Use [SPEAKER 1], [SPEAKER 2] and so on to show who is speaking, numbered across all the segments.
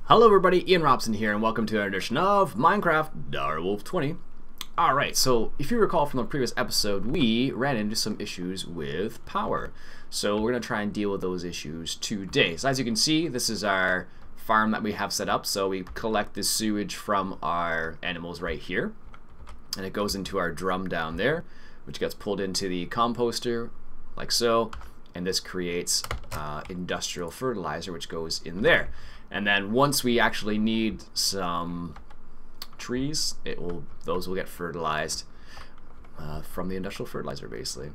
[SPEAKER 1] Hello everybody, Iain Robson here, and welcome to another edition of Minecraft Direwolf20. Alright, so if you recall from the previous episode, we ran into some issues with power. So we're going to try and deal with those issues today. So as you can see, this is our farm that we have set up. So we collect the sewage from our animals right here. And it goes into our drum down there, which gets pulled into the composter, like so. And this creates industrial fertilizer, which goes in there. And then once we actually need some trees, those will get fertilized from the industrial fertilizer, basically.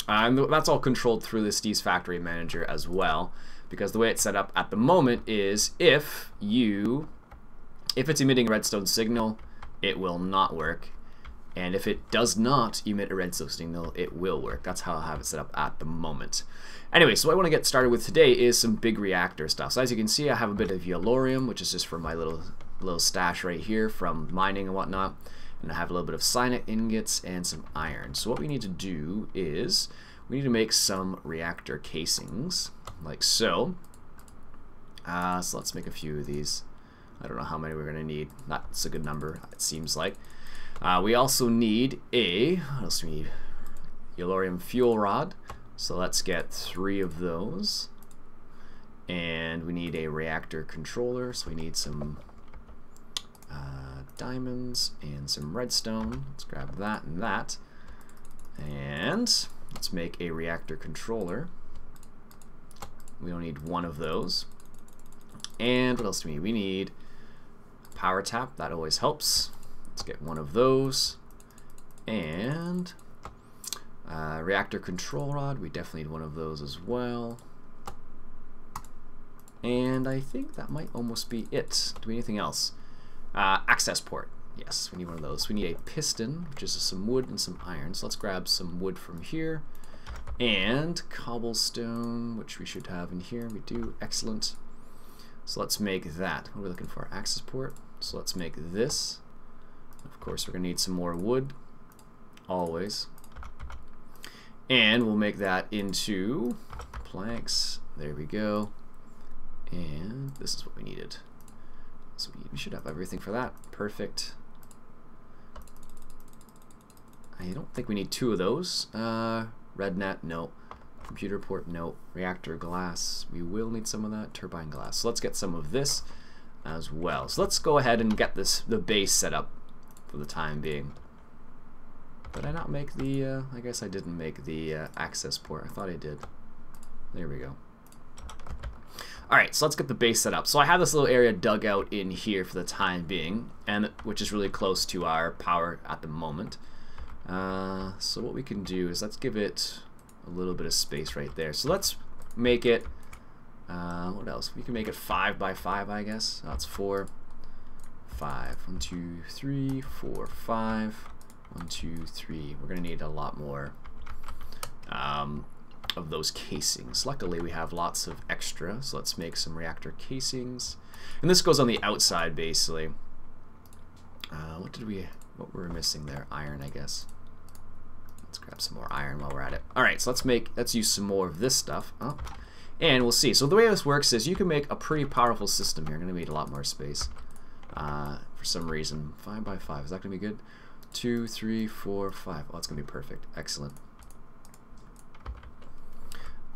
[SPEAKER 1] And that's all controlled through the Steve's Factory Manager as well, because the way it's set up at the moment is if it's emitting a redstone signal, it will not work. And if it does not emit a redstone signal, it will work. That's how I have it set up at the moment. Anyway, so what I want to get started with today is some big reactor stuff. So as you can see, I have a bit of yellorium, which is just for my little stash right here from mining and whatnot. And I have a little bit of cyanide ingots and some iron. So what we need to do is we need to make some reactor casings, like so. So let's make a few of these. I don't know how many we're going to need. That's a good number, it seems like. We also need what else do we need? Yellorium fuel rod. So let's get 3 of those. And we need a reactor controller. So we need some diamonds and some redstone. Let's grab that and that. And let's make a reactor controller. We don't need 1 of those. And what else do we need? We need a power tap. That always helps. Let's get 1 of those. And reactor control rod, we definitely need 1 of those as well. And I think that might almost be it. Do we need anything else? Access port. Yes, we need 1 of those. We need a piston, which is some wood and some iron. So let's grab some wood from here. And cobblestone, which we should have in here. We do. Excellent. So let's make that. What are we looking for? Access port. So let's make this. Of course, we're going to need some more wood, always. And we'll make that into planks. There we go. And this is what we needed. So we should have everything for that. Perfect. I don't think we need 2 of those. Red net, no. Computer port, no. Reactor glass, we will need some of that. Turbine glass. So let's get some of this as well. So let's go ahead and get the base set up for the time being. Did I not make the, I guess I didn't make the access port. I thought I did. There we go. Alright, so let's get the base set up. So I have this little area dug out in here for the time being, and which is really close to our power at the moment. So what we can do is let's give it a little bit of space right there. So let's make it, what else? We can make it 5 by 5, I guess. That's 4, 5. 1, 2, 3, 4, 5. 1, 2, 3. We're going to need a lot more of those casings. Luckily, we have lots of extra, so let's make some reactor casings. And this goes on the outside, basically. What were we missing there? Iron, I guess. Let's grab some more iron while we're at it. All right, so let's use some more of this stuff up, and we'll see. So the way this works is you can make a pretty powerful system here. I'm going to need a lot more space for some reason. 5 by 5. Is that going to be good? 2, 3, 4, 5. Oh, that's going to be perfect. Excellent.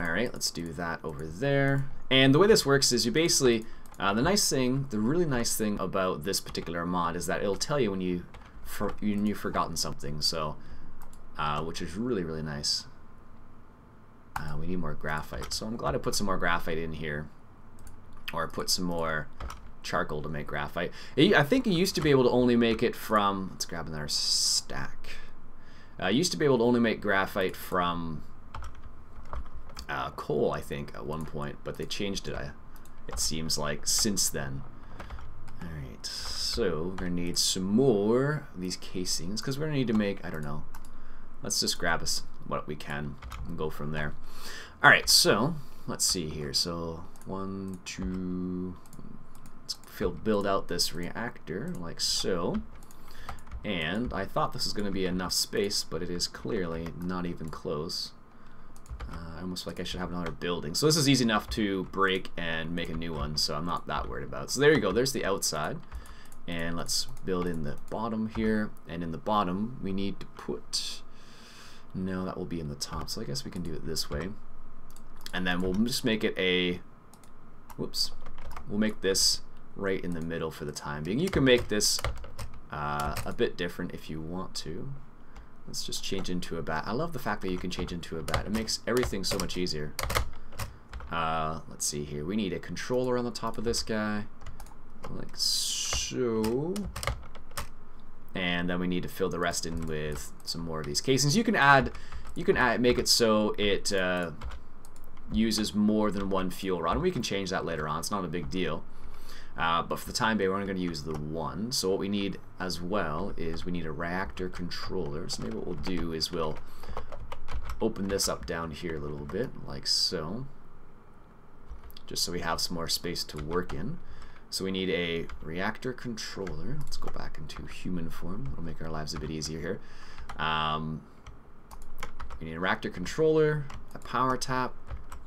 [SPEAKER 1] Alright, let's do that over there. And the way this works is you basically, the really nice thing about this particular mod is that it'll tell you when you've forgotten something, so, which is really, really nice. We need more graphite, so I'm glad I put some more graphite in here, or put some more charcoal to make graphite. I think you used to be able to only make it from, let's grab another stack. You used to be able to only make graphite from coal, I think, at one point, but they changed it, it seems like, since then. Alright, so we're going to need some more of these casings, because we're going to need to make, I don't know, let's just grab us what we can and go from there. Alright, so let's see here. So 1, 2, let's build out this reactor like so. And I thought this was going to be enough space, but it is clearly not even close. I almost feel like I should have another building. So this is easy enough to break and make a new one, so I'm not that worried about it. So there you go, there's the outside. And let's build in the bottom here. And in the bottom, we need to put... No, that will be in the top, so I guess we can do it this way. And then we'll just make it a... Whoops. We'll make this right in the middle for the time being. You can make this a bit different if you want to. Let's just change into a bat. I love the fact that you can change into a bat. It makes everything so much easier. Let's see here. We need a controller on the top of this guy. Like so. And then we need to fill the rest in with some more of these casings. You can make it so it uses more than one fuel rod, and we can change that later on. It's not a big deal. But for the time being, we're only going to use the one. So what we need as well is we need a reactor controller. So maybe what we'll do is we'll open this up down here a little bit, like so. Just so we have some more space to work in. So we need a reactor controller. Let's go back into human form. It'll make our lives a bit easier here. We need a reactor controller, a power tap,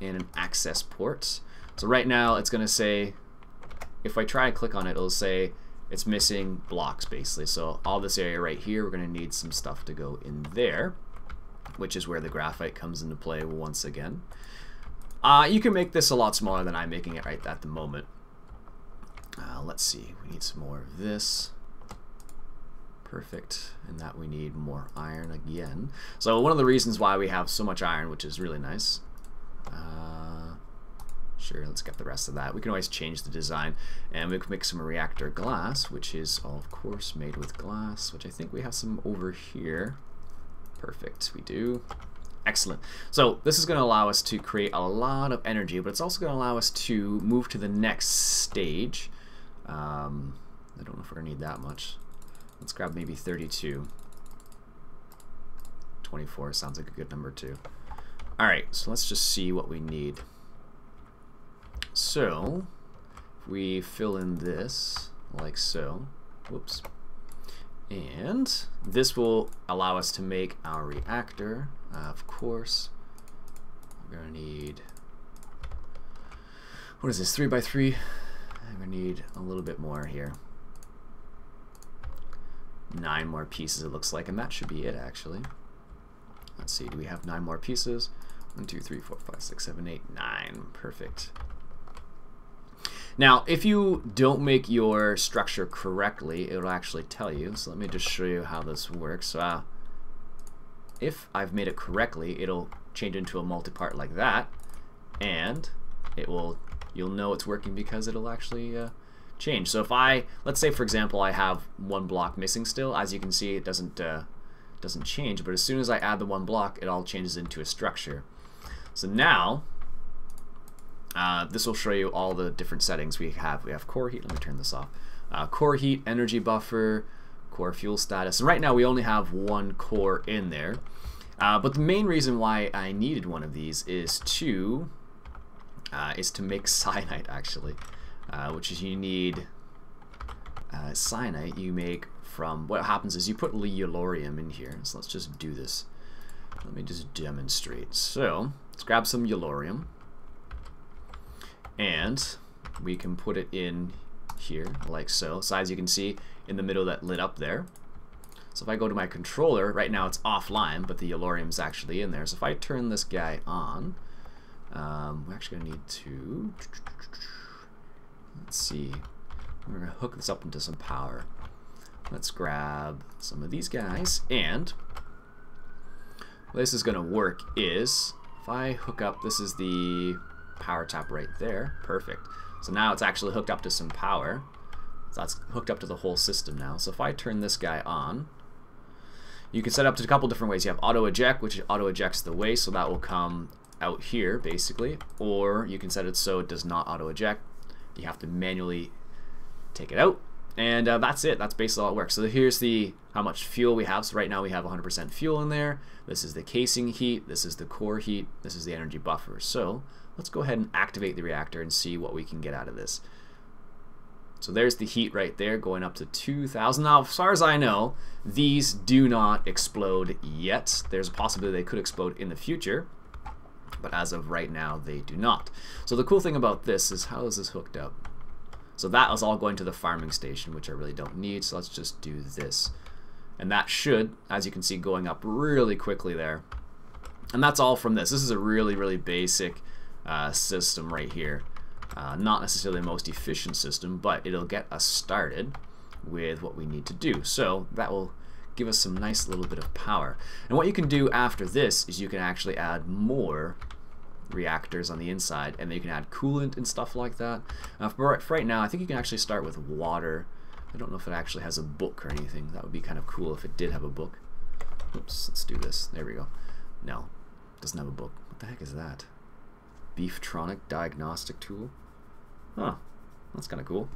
[SPEAKER 1] and an access port. So right now it's going to say, if I try and click on it, it'll say it's missing blocks basically. So all this area right here, we're going to need some stuff to go in there, which is where the graphite comes into play once again. You can make this a lot smaller than I'm making it right at the moment. Let's see, we need some more of this. Perfect. And that we need more iron again. So one of the reasons why we have so much iron, which is really nice. Sure, let's get the rest of that. We can always change the design, and we can make some reactor glass, which is of course made with glass, which I think we have some over here. Perfect, we do. Excellent. So this is going to allow us to create a lot of energy, but it's also going to allow us to move to the next stage. I don't know if we're going to need that much. Let's grab maybe 32. 24 sounds like a good number too. Alright, so let's just see what we need. So, if we fill in this like so. Whoops. And this will allow us to make our reactor. Of course, we're going to need, what is this, 3x3? I'm going to need a little bit more here. 9 more pieces it looks like, and that should be it actually. Let's see, do we have 9 more pieces? 1, 2, 3, 4, 5, 6, 7, 8, 9. Perfect. Now, if you don't make your structure correctly, it'll actually tell you. So let me just show you how this works. If I've made it correctly, it'll change into a multi-part like that, and you'll know it's working because it'll actually change. So if let's say for example I have one block missing still, as you can see it doesn't change, but as soon as I add the one block, it all changes into a structure. So now this will show you all the different settings we have. We have core heat. Let me turn this off. Core heat, energy buffer, core fuel status. And right now we only have one core in there. But the main reason why I needed one of these is to make cyanide actually, which is you need cyanide you make from, what happens is you put yellorium in here. So let's just do this. Let me just demonstrate. So let's grab some yellorium, and we can put it in here like so. So as you can see in the middle, that lit up there. So if I go to my controller, right now it's offline, but the yellorium's actually in there. So if I turn this guy on, we're actually going to need to, let's see, we're going to hook this up into some power. Let's grab some of these guys, and what this is going to work is, if I hook up, this is the power tap right there, perfect. So now it's actually hooked up to some power. So that's hooked up to the whole system now. So if I turn this guy on, you can set it up to a couple different ways. You have auto eject, which auto ejects the waste, so that will come out here basically, or you can set it so it does not auto eject. You have to manually take it out, and that's it. That's basically how it works. So here's how much fuel we have. So right now we have 100% fuel in there. This is the casing heat, this is the core heat, this is the energy buffer. So let's go ahead and activate the reactor and see what we can get out of this. So there's the heat right there going up to 2,000. Now, as far as I know, these do not explode yet. There's a possibility they could explode in the future. but as of right now they do not. So the cool thing about this is, how is this hooked up? So that is all going to the farming station, which I really don't need, so let's just do this. And that should, as you can see, going up really quickly there. And that's all from this. This is a really, really basic system right here. Not necessarily the most efficient system, but it'll get us started with what we need to do. So that will give us some nice little bit of power. And what you can do after this is you can actually add more reactors on the inside, and then you can add coolant and stuff like that. For right now, I think you can actually start with water. I don't know if it actually has a book or anything. That would be kind of cool if it did have a book. Oops, let's do this. There we go. No, it doesn't have a book. What the heck is that? Beeftronic diagnostic tool? Huh, that's kind of cool.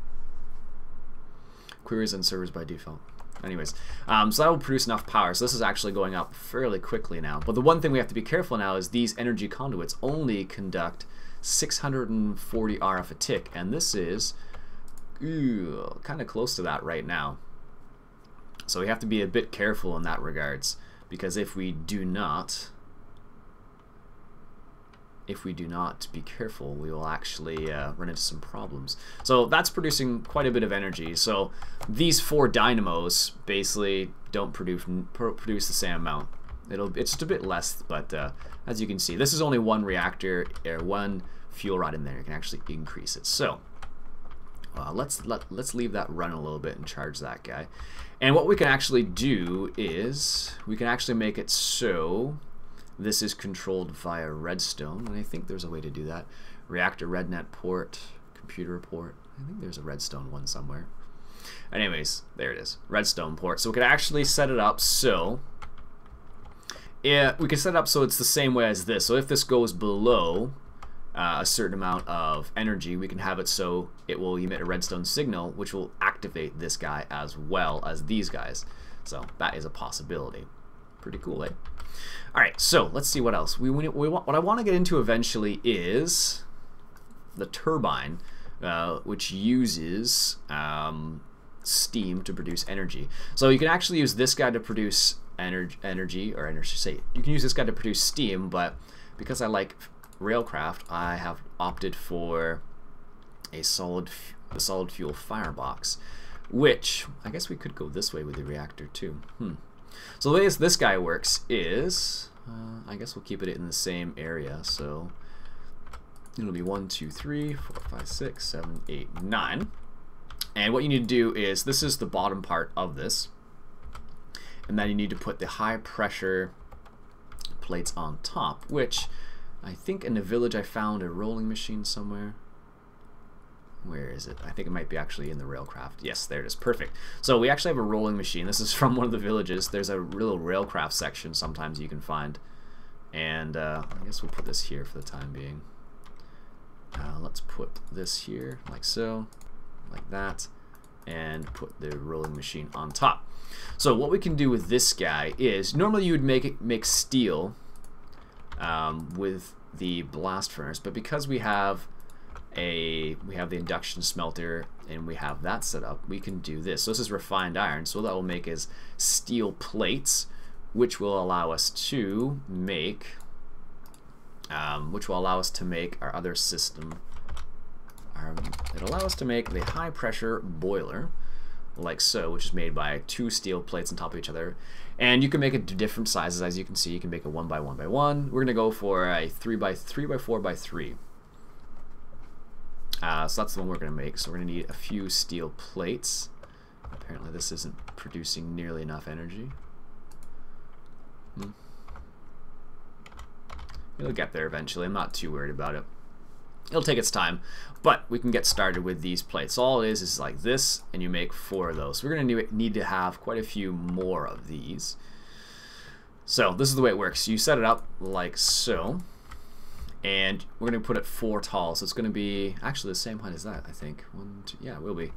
[SPEAKER 1] Queries and servers by default. Anyways, so that will produce enough power. So this is actually going up fairly quickly now. But the one thing we have to be careful now is these energy conduits only conduct 640 RF a tick, and this is kind of close to that right now. So we have to be a bit careful in that regards, because if we do not be careful, we will actually run into some problems. So that's producing quite a bit of energy. So these 4 dynamos basically don't produce the same amount. It's just a bit less, but as you can see, this is only one reactor or one fuel rod in there. You can actually increase it. So let's leave that run a little bit and charge that guy. And what we can actually do is we can actually make it so this is controlled via redstone, and I think there's a way to do that. Reactor rednet port, computer port. I think there's a redstone one somewhere. Anyways, there it is, redstone port. So we could actually set it up so we can set it up so it's the same way as this. So if this goes below a certain amount of energy, we can have it so it will emit a redstone signal, which will activate this guy as well as these guys. So that is a possibility. Pretty cool, eh? Alright, so let's see what else. What I want to get into eventually is the turbine, which uses steam to produce energy. So you can actually use this guy to produce energy, you can use this guy to produce steam, but because I like railcraft, I have opted for the solid fuel firebox, which I guess we could go this way with the reactor too. So the way this guy works is, I guess we'll keep it in the same area. So it'll be 1, 2, 3, 4, 5, 6, 7, 8, 9. And what you need to do is, this is the bottom part of this, and then you need to put the high pressure plates on top, which I think in the village I found a rolling machine somewhere. Where is it? I think it might be actually in the railcraft. Yes, there it is. Perfect. So we actually have a rolling machine. This is from one of the villages. There's a little railcraft section sometimes you can find. And I guess we'll put this here for the time being. Let's put this here like so, like that, and put the rolling machine on top. So what we can do with this guy is, normally you would make steel with the blast furnace, but because we have the induction smelter and we have that set up, we can do this. So this is refined iron, so that will make is steel plates, which will allow us to make our other system. It'll allow us to make the high pressure boiler like so, which is made by 2 steel plates on top of each other, and you can make it to different sizes. As you can see, you can make a 1 by 1 by 1. We're gonna go for a 3 by 3 by 4 by 3. So that's the one we're going to make. So we're going to need a few steel plates. Apparently this isn't producing nearly enough energy. It'll get there eventually. I'm not too worried about it. It'll take its time, but we can get started with these plates. So all it is like this, and you make 4 of those. So we're going to need to have quite a few more of these. So this is the way it works. You set it up like so. And we're going to put it 4 tall, so it's going to be actually the same height as that, I think. 1, 2, yeah, it will be.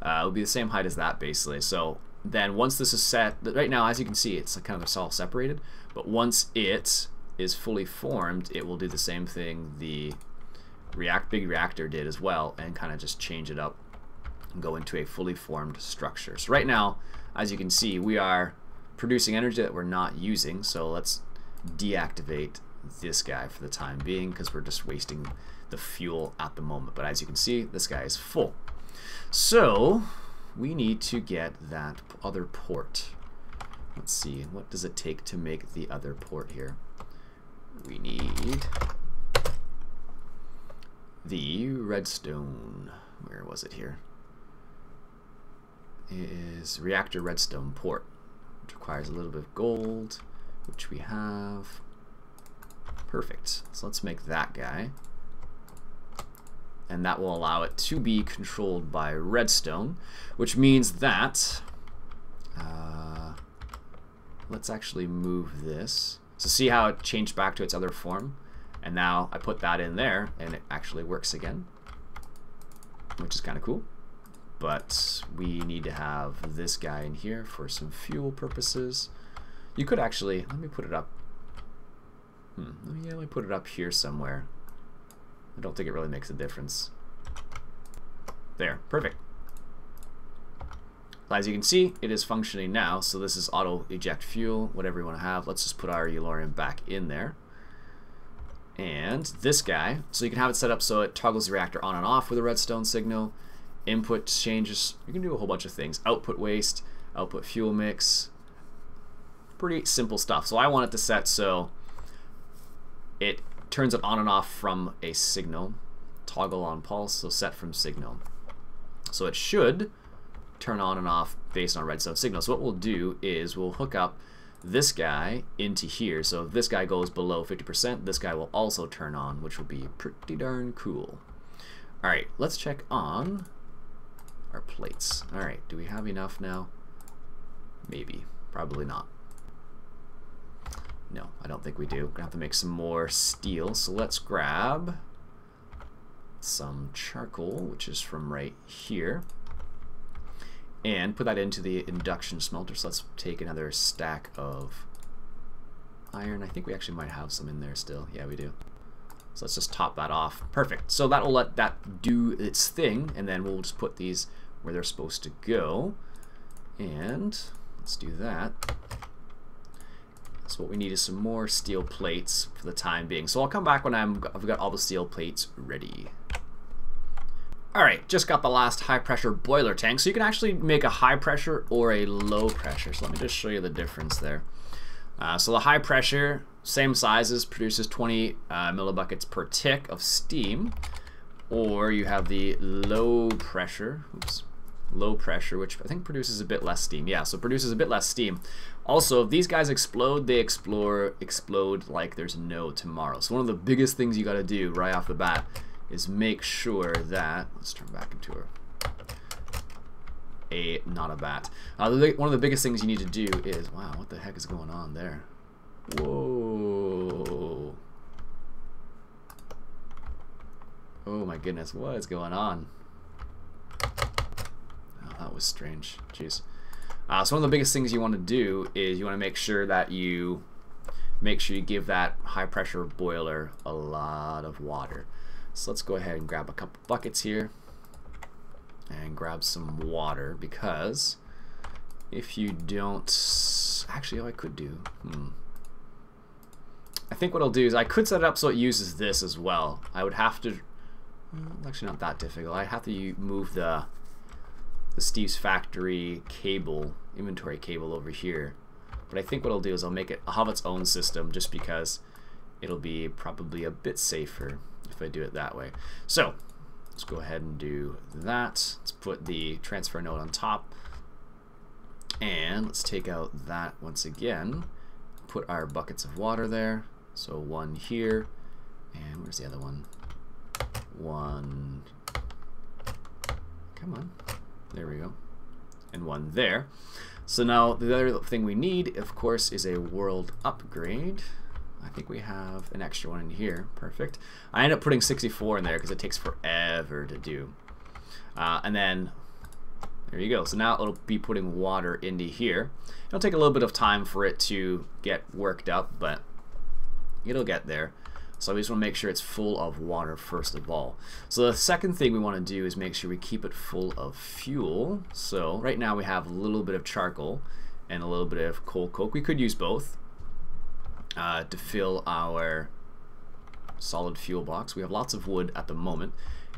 [SPEAKER 1] It'll be the same height as that, basically. So then once this is set, right now, as you can see, it's kind of all separated. But once it is fully formed, it will do the same thing the Big Reactor did as well, and kind of just change it up and go into a fully formed structure. So right now, as you can see, we are producing energy that we're not using. So let's deactivate this guy for the time being because we're just wasting the fuel at the moment. But as you can see, this guy is full. So we need to get that other port. Let's see, what does it take to make the other port here? We need the redstone. Where was it here? It is reactor redstone port, which requires a little bit of gold, which we have. Perfect. So let's make that guy. And that will allow it to be controlled by redstone, which means that let's actually move this. So see how it changed back to its other form? And now I put that in there and it actually works again, which is kind of cool. But we need to have this guy in here for some fuel purposes. You could actually, let me put it up. Let me put it up here somewhere. I don't think it really makes a difference. There, perfect. As you can see, it is functioning now. So this is auto eject fuel, whatever you want to have. Let's just put our Yellorium back in there. And this guy, so you can have it set up so it toggles the reactor on and off with a redstone signal. Input changes, you can do a whole bunch of things. Output waste, output fuel mix. Pretty simple stuff. So I want it to set so it turns it on and off from a signal. Toggle on pulse, so set from signal. So it should turn on and off based on redstone signal. So what we'll do is we'll hook up this guy into here. So if this guy goes below 50%, this guy will also turn on, which will be pretty darn cool. Alright, let's check on our plates. Alright, do we have enough now? Maybe. Probably not. No, I don't think we do. We're gonna have to make some more steel. So let's grab some charcoal, which is from right here, and put that into the induction smelter. So let's take another stack of iron. I think we actually might have some in there still. Yeah, we do. So let's just top that off. Perfect. So that will let that do its thing, and then we'll just put these where they're supposed to go. And let's do that. So what we need is some more steel plates for the time being. So I'll come back when I've got all the steel plates ready. Alright, just got the last high pressure boiler tank. So you can actually make a high pressure or a low pressure. So let me just show you the difference there. So the high pressure, same sizes, produces 20 millibuckets per tick of steam. Or you have the low pressure, which I think produces a bit less steam. Yeah, so it produces a bit less steam. Also, if these guys explode, they explode like there's no tomorrow. So one of the biggest things you got to do right off the bat is make sure that, let's turn back into not a bat. One of the biggest things you need to do is, wow, what the heck is going on there? Whoa. Oh my goodness, what is going on? Oh, that was strange. Jeez. So one of the biggest things you want to do is you want to make sure you give that high pressure boiler a lot of water. So let's go ahead and grab a couple buckets here and grab some water, because if you don't, actually, I could do, I think what I'll do is I could set it up so it uses this as well. I would have to, actually not that difficult. I have to move the Steve's Factory cable, inventory cable over here. But I think what I'll do is I'll have its own system, just because it'll be probably a bit safer if I do it that way. So let's go ahead and do that. Let's put the transfer node on top, and let's take out that once again. Put our buckets of water there. So one here, and where's the other one? One, come on, there we go, and one there. So now the other thing we need, of course, is a world upgrade. I think we have an extra one in here. Perfect. I end up putting 64 in there because it takes forever to do. And then there you go. So now it'll be putting water into here. It'll take a little bit of time for it to get worked up, but it'll get there. So we just want to make sure it's full of water first of all. So the second thing we want to do is make sure we keep it full of fuel. So right now we have a little bit of charcoal and a little bit of coal coke. We could use both to fill our solid fuel box. We have lots of wood at the moment,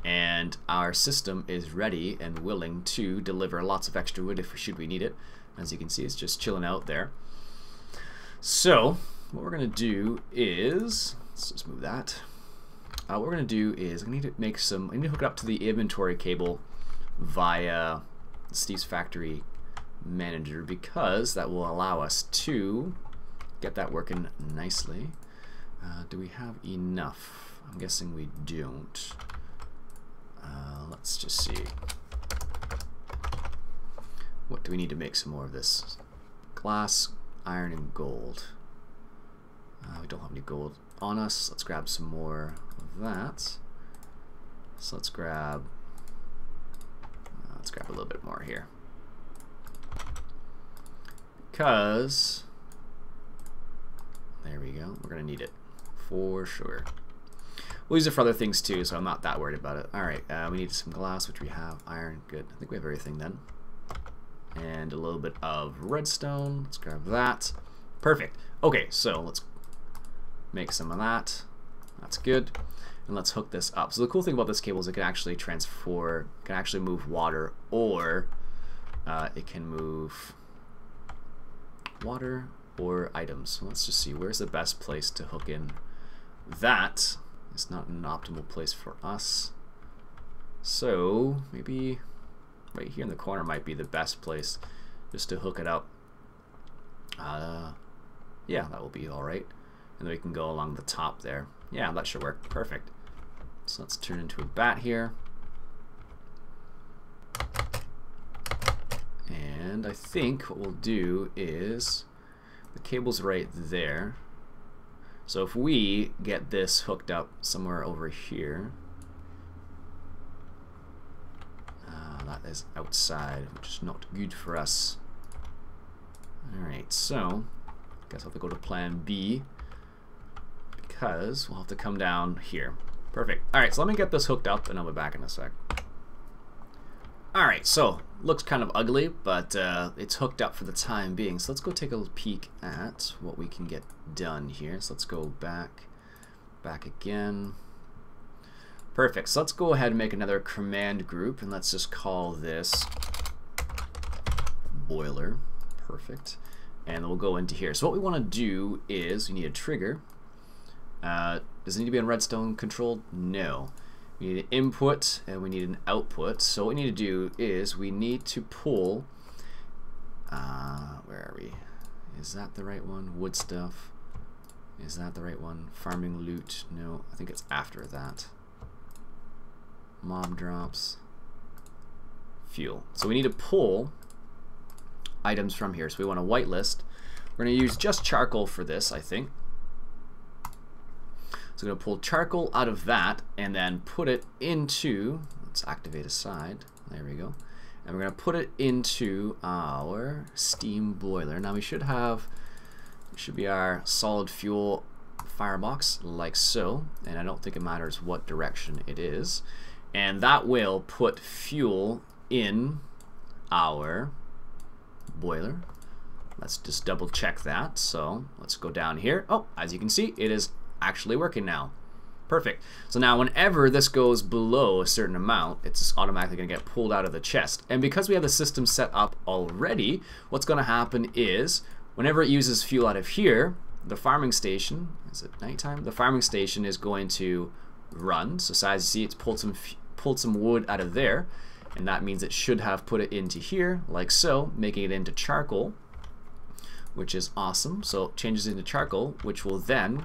[SPEAKER 1] and our system is ready and willing to deliver lots of extra wood if should we need it. As you can see, it's just chilling out there. So what we're going to do is, let's just move that. What we're going to do is I need to hook it up to the inventory cable via Steve's Factory Manager, because that will allow us to get that working nicely. Do we have enough? I'm guessing we don't. Let's just see. What do we need to make some more of this? Glass, iron, and gold. We don't have any gold on us. Let's grab some more of that. So let's grab a little bit more here, because there we go. We're gonna need it for sure. We'll use it for other things too, so I'm not that worried about it. All right, we need some glass, which we have. Iron, good. I think we have everything then. And a little bit of redstone. Let's grab that. Perfect. Okay, so let's make some of that. That's good. And let's hook this up. So the cool thing about this cable is it can actually move water, or it can move water or items. So let's just see, where's the best place to hook in that. It's not an optimal place for us. So maybe right here in the corner might be the best place just to hook it up. Yeah, that will be all right. And then we can go along the top there. Yeah, that should work. Perfect. So let's turn into a bat here. And I think what we'll do is, the cable's right there. So if we get this hooked up somewhere over here, that is outside, which is not good for us. Alright, so I guess I'll have to go to plan B, because we'll have to come down here. Perfect. Alright, so let me get this hooked up and I'll be back in a sec. Alright, so looks kind of ugly, but it's hooked up for the time being. So let's go take a little peek at what we can get done here. So let's go back again. Perfect. So let's go ahead and make another command group, and let's just call this boiler. Perfect. And we'll go into here. So what we want to do is we need a trigger. Does it need to be on redstone controlled? No. We need an input and we need an output. So what we need to do is we need to pull, where are we? Is that the right one? Wood stuff. Is that the right one? Farming loot. No, I think it's after that. Mob drops. Fuel. So we need to pull items from here. So we want a whitelist. We're going to use just charcoal for this, I think. So we're going to pull charcoal out of that and then put it into, let's activate a side, there we go. And we're going to put it into our steam boiler. Now we should have, it should be our solid fuel firebox, like so. And I don't think it matters what direction it is. And that will put fuel in our boiler. Let's just double check that. So let's go down here. Oh, as you can see, it is actually working now. Perfect. So now whenever this goes below a certain amount, it's automatically going to get pulled out of the chest. And because we have the system set up already, what's going to happen is whenever it uses fuel out of here, the farming station, is it nighttime? The farming station is going to run. So as you see, it's pulled some wood out of there, and that means it should have put it into here, like so, making it into charcoal, which is awesome. So it changes into charcoal, which will then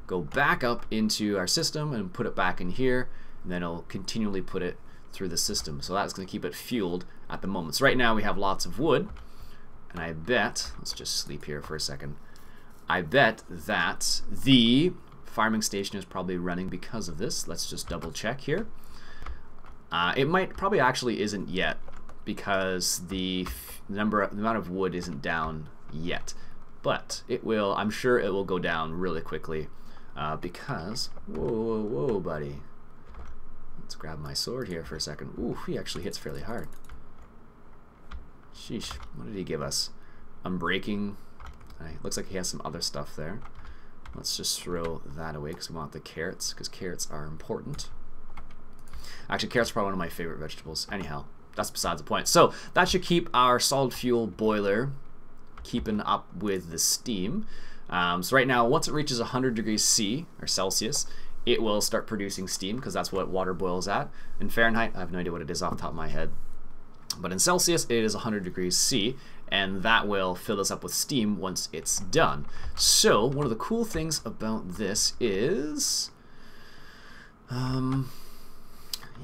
[SPEAKER 1] go back up into our system and put it back in here, and then it'll continually put it through the system. So that's going to keep it fueled at the moment. So right now we have lots of wood, and I bet, let's just sleep here for a second, I bet that the farming station is probably running because of this. Let's just double check here. It probably actually isn't yet, because the amount of wood isn't down yet, but it will. I'm sure it will go down really quickly. Because, whoa, buddy. Let's grab my sword here for a second. Ooh, he actually hits fairly hard. Sheesh, what did he give us? Unbreaking. Looks like he has some other stuff there. let's just throw that away because we want the carrots, because carrots are important. Actually, carrots are probably one of my favorite vegetables. Anyhow, that's besides the point. So that should keep our solid fuel boiler keeping up with the steam. So right now, once it reaches 100 degrees C, or Celsius, it will start producing steam, because that's what water boils at. In Fahrenheit, I have no idea what it is off the top of my head. But in Celsius, it is 100 degrees C, and that will fill us up with steam once it's done. So one of the cool things about this is,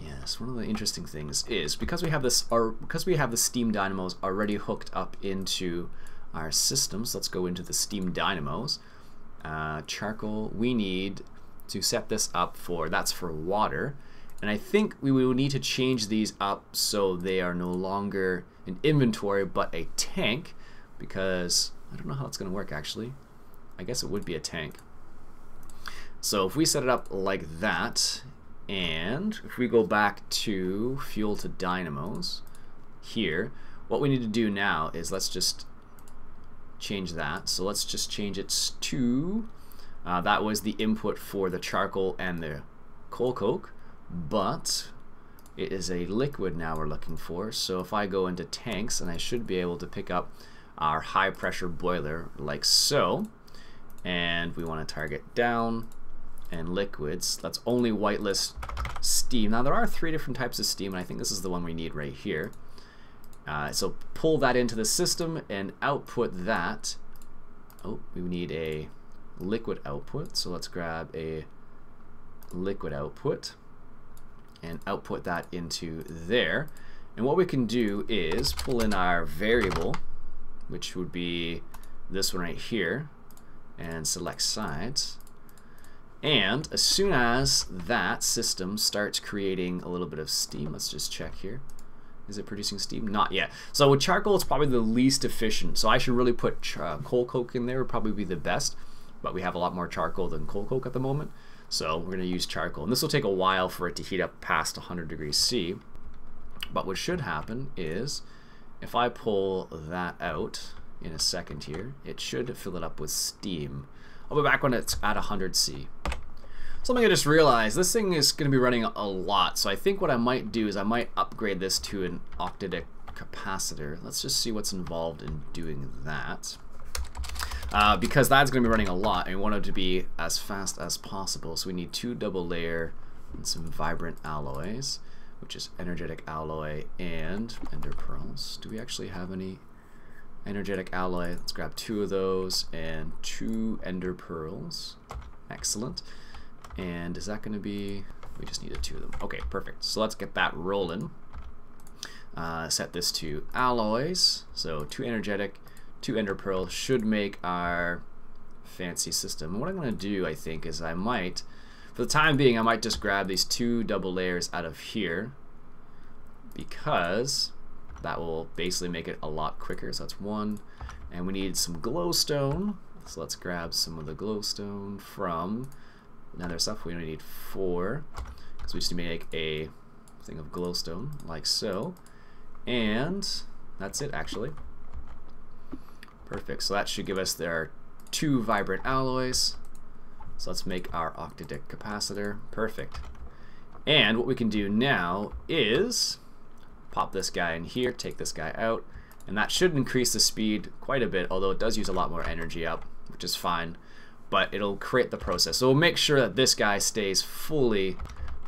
[SPEAKER 1] yes, one of the interesting things is because we have this, because we have the steam dynamos already hooked up into our systems. Let's go into the steam dynamos. Charcoal. We need to set this up for, that's for water. And I think we will need to change these up so they are no longer an inventory but a tank, because I don't know how it's going to work actually. I guess it would be a tank. So if we set it up like that, and if we go back to fuel to dynamos here, what we need to do now is let's just change that. So let's just change it to, that was the input for the charcoal and the coal coke, but it is a liquid now we're looking for. So if I go into tanks, and I should be able to pick up our high pressure boiler like so, and we want to target down and liquids. That's only whitelist steam. Now there are 3 different types of steam, and I think this is the one we need right here. So pull that into the system and output that. Oh, we need a liquid output, so let's grab a liquid output and output that into there. And what we can do is pull in our variable, which would be this one right here, and select sides. And as soon as that system starts creating a little bit of steam, let's just check here. Is it producing steam? Not yet. So with charcoal, it's probably the least efficient. So I should really put coal coke in there, would probably be the best. But we have a lot more charcoal than coal coke at the moment. So we're going to use charcoal. And this will take a while for it to heat up past 100 degrees C. But what should happen is, if I pull that out in a second here, it should fill it up with steam. I'll be back when it's at 100 C. Something I just realized, this thing is going to be running a lot, so I think what I might do is I might upgrade this to an octadic capacitor. Let's just see what's involved in doing that. Because that's going to be running a lot, and we want it to be as fast as possible, so we need 2 double layer and some vibrant alloys, which is energetic alloy and ender pearls. Do we actually have any energetic alloy? Let's grab 2 of those and 2 ender pearls. Excellent. And is that going to be, we just needed 2 of them. Okay, perfect. So let's get that rolling. Set this to alloys. So 2 energetic, 2 ender pearl should make our fancy system. And what I'm going to do, I think, is I might, for the time being, I might just grab these 2 double layers out of here, because that will basically make it a lot quicker. So that's 1. And we need some glowstone. So let's grab some of the glowstone from nether stuff. We only need 4, because we just need to make a thing of glowstone like so. And that's it, actually. Perfect. So that should give us their 2 vibrant alloys. So let's make our octadic capacitor. Perfect. And what we can do now is pop this guy in here, take this guy out, and that should increase the speed quite a bit, although it does use a lot more energy up, which is fine. But it'll create the process. So we'll make sure that this guy stays fully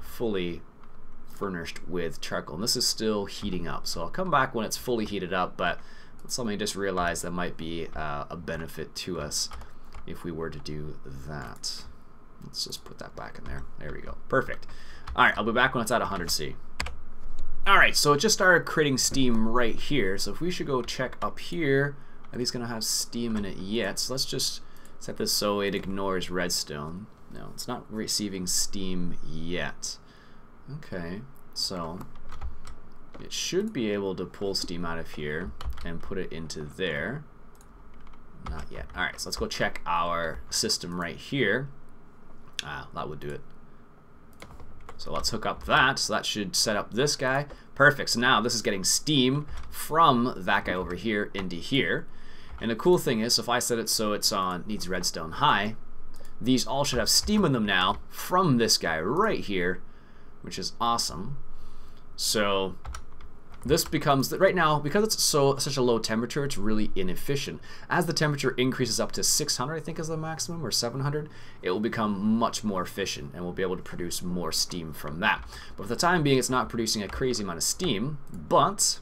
[SPEAKER 1] furnished with charcoal. And this is still heating up. So I'll come back when it's fully heated up, but it's something I just realized that might be a benefit to us if we were to do that. Let's just put that back in there. There we go. Perfect. All right, I'll be back when it's at 100 C. All right, so it just started creating steam right here. So if we should go check up here, are these gonna have steam in it yet? So let's just set this so it ignores redstone. No, it's not receiving steam yet. Okay, so it should be able to pull steam out of here and put it into there. Not yet. Alright, so let's go check our system right here. That would do it. So let's hook up that. So that should set up this guy. Perfect. So now this is getting steam from that guy over here into here. And the cool thing is, if I set it so it's on needs redstone high, these all should have steam in them now from this guy right here, which is awesome. So this becomes, right now, because it's such a low temperature, it's really inefficient. As the temperature increases up to 600, I think is the maximum, or 700, it will become much more efficient, and we'll be able to produce more steam from that. But for the time being, it's not producing a crazy amount of steam, but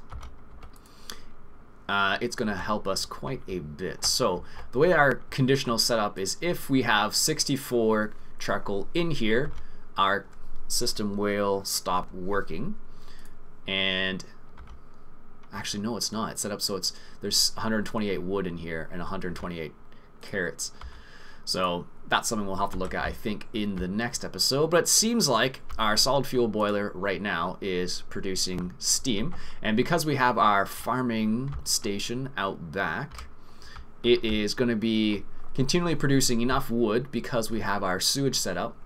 [SPEAKER 1] it's going to help us quite a bit. So the way our conditional setup is, if we have 64 charcoal in here, our system will stop working. And actually, no, it's not. It's set up so there's 128 wood in here and 128 carrots. So that's something we'll have to look at, I think, in the next episode. But it seems like our solid fuel boiler right now is producing steam. And because we have our farming station out back, it is going to be continually producing enough wood because we have our sewage set up.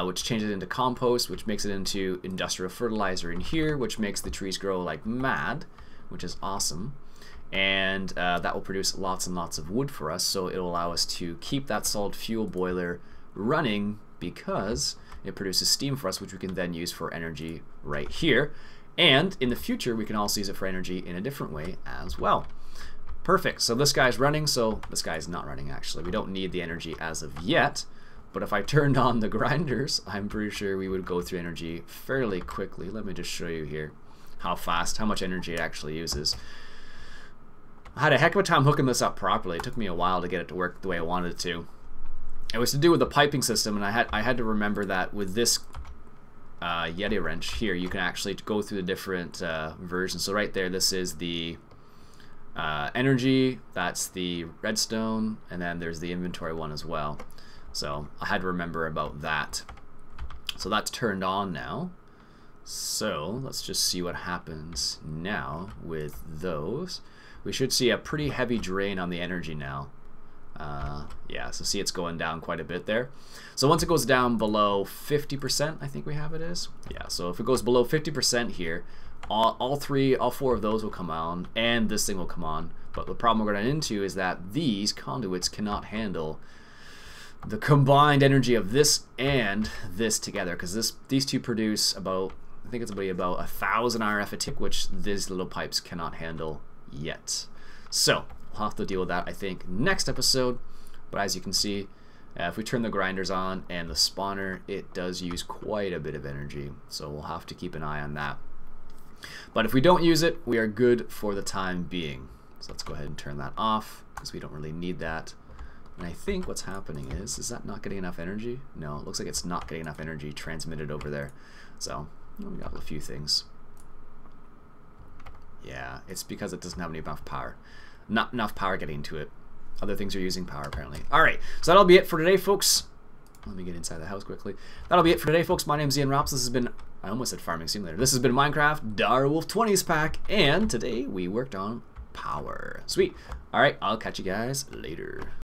[SPEAKER 1] Which changes it into compost, which makes it into industrial fertilizer in here, which makes the trees grow like mad, which is awesome. And that will produce lots and lots of wood for us, so it will allow us to keep that solid fuel boiler running because it produces steam for us, which we can then use for energy right here. And in the future, we can also use it for energy in a different way as well. Perfect. So this guy's running, so this guy's not running actually. We don't need the energy as of yet. But if I turned on the grinders, I'm pretty sure we would go through energy fairly quickly. Let me just show you here how much energy it actually uses. I had a heck of a time hooking this up properly. It took me a while to get it to work the way I wanted it to. It was to do with the piping system, and I had to remember that with this Yeti wrench here, you can actually go through the different versions. So right there, this is the energy, that's the redstone, and then there's the inventory one as well. So I had to remember about that. So that's turned on now. So let's just see what happens now with those. We should see a pretty heavy drain on the energy now. Yeah, so see it's going down quite a bit there. So once it goes down below 50%, I think we have it is. Yeah, so if it goes below 50% here, all four of those will come on, and this thing will come on. But the problem we're going to run into is that these conduits cannot handle the combined energy of this and this together, because these two produce about, I think it's about 1,000 RF a tick, which these little pipes cannot handle yet. So we'll have to deal with that, I think, next episode. But as you can see, if we turn the grinders on and the spawner, it does use quite a bit of energy, so we'll have to keep an eye on that. But if we don't use it, we are good for the time being. So let's go ahead and turn that off, because we don't really need that. And I think what's happening is that not getting enough energy? No, it looks like it's not getting enough energy transmitted over there. So we got a few things. Yeah, it's because it doesn't have enough power. Not enough power getting to it. Other things are using power apparently. Alright, so that'll be it for today, folks. Let me get inside the house quickly. That'll be it for today, folks. My name's Iain Robson. This has been, I almost said Farming Simulator. This has been Minecraft Direwolf20's Pack, and today we worked on power. Sweet. Alright, I'll catch you guys later.